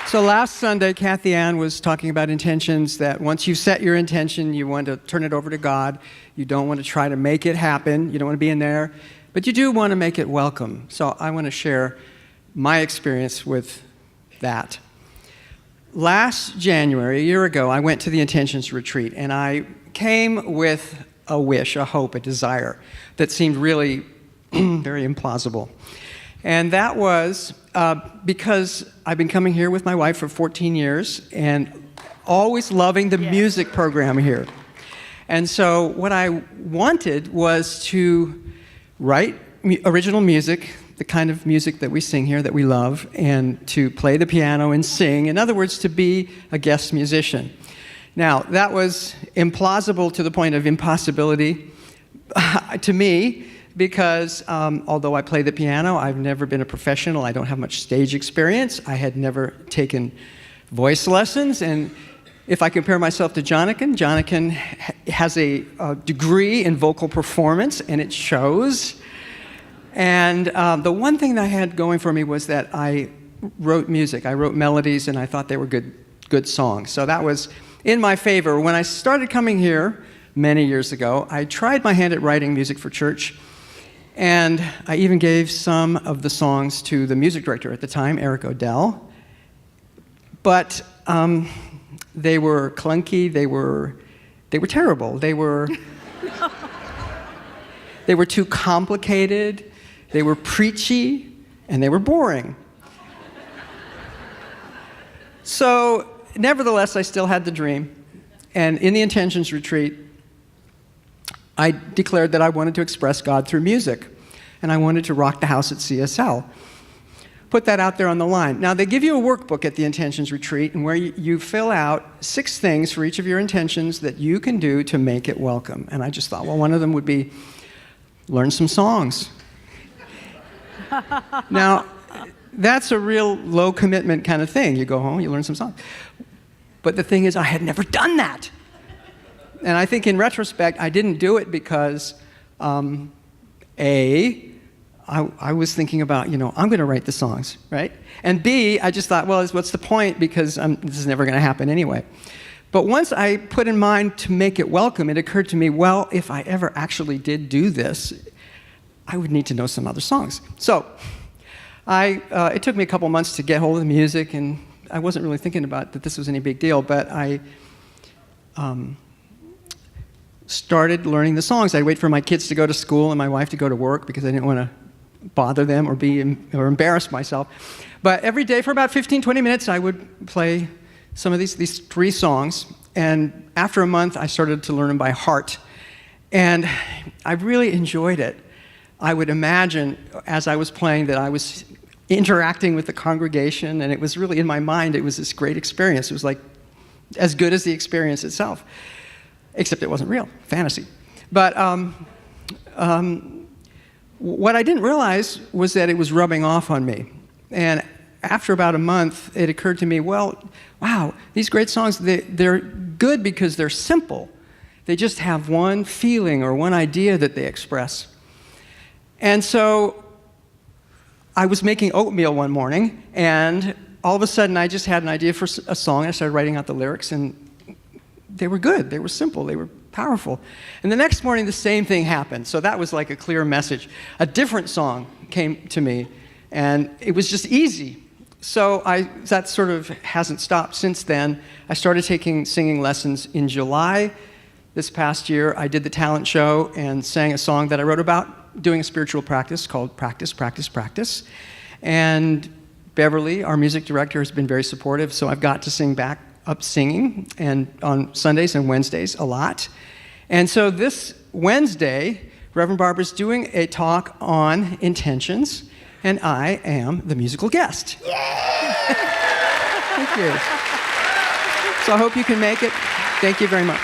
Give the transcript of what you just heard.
So last Sunday, Kathy Ann was talking about intentions, that once you set your intention, you want to turn it over to God. You don't want to try to make it happen. You don't want to be in there. But you do want to make it welcome. So I want to share my experience with that. Last January, a year ago, I went to the Intentions Retreat, and I came with a wish, a hope, a desire that seemed really very implausible. And that was because I've been coming here with my wife for 14 years and always loving the music program here. And so what I wanted was to write original music, the kind of music that we sing here that we love, and to play the piano and sing. In other words, to be a guest musician. Now, that was implausible to the point of impossibility to me, because although I play the piano, I've never been a professional. I don't have much stage experience. I had never taken voice lessons. And if I compare myself to Jonathan has a degree in vocal performance, and it shows. And the one thing that I had going for me was that I wrote music. I wrote melodies, and I thought they were good songs. So that was in my favor. When I started coming here many years ago, I tried my hand at writing music for church. And I even gave some of the songs to the music director at the time, Eric Odell. But they were clunky, they were terrible. They were too complicated, they were preachy, and they were boring. So, nevertheless, I still had the dream. And in the Intentions Retreat, I declared that I wanted to express God through music, and I wanted to rock the house at CSL. Put that out there on the line. Now, they give you a workbook at the Intentions Retreat, and where you fill out 6 things for each of your intentions that you can do to make it welcome. And I just thought, well, one of them would be learn some songs. Now, that's a real low commitment kind of thing. You go home, you learn some songs. But the thing is, I had never done that. And I think in retrospect, I didn't do it because, I was thinking about, I'm going to write the songs, right? And B, I just thought, well, what's the point? Because this is never going to happen anyway. But once I put in mind to make it welcome, it occurred to me, well, if I ever actually did do this, I would need to know some other songs. So it took me a couple months to get hold of the music, and I wasn't really thinking about that this was any big deal, but I started learning the songs. I'd wait for my kids to go to school and my wife to go to work because I didn't want to bother them or embarrass myself. But every day for about 15, 20 minutes, I would play some of these 3 songs. And after a month, I started to learn them by heart. And I really enjoyed it. I would imagine, as I was playing, that I was interacting with the congregation, and it was really, in my mind, it was this great experience. It was like as good as the experience itself. Except it wasn't real, fantasy. But what I didn't realize was that it was rubbing off on me. And after about a month, it occurred to me, well, wow, these great songs, they're good because they're simple. They just have one feeling or one idea that they express. And so I was making oatmeal one morning, and all of a sudden I just had an idea for a song. I started writing out the lyrics, and they were good, they were simple, they were powerful. And the next morning, the same thing happened. So that was like a clear message. A different song came to me, and it was just easy. So that sort of hasn't stopped since then. I started taking singing lessons in July. This past year, I did the talent show and sang a song that I wrote about doing a spiritual practice called Practice, Practice, Practice. And Beverly, our music director, has been very supportive, so I've got to sing back up singing, and on Sundays and Wednesdays a lot. And so this Wednesday, Reverend Barbara's doing a talk on intentions, and I am the musical guest. Yay! Thank you. So I hope you can make it. Thank you very much.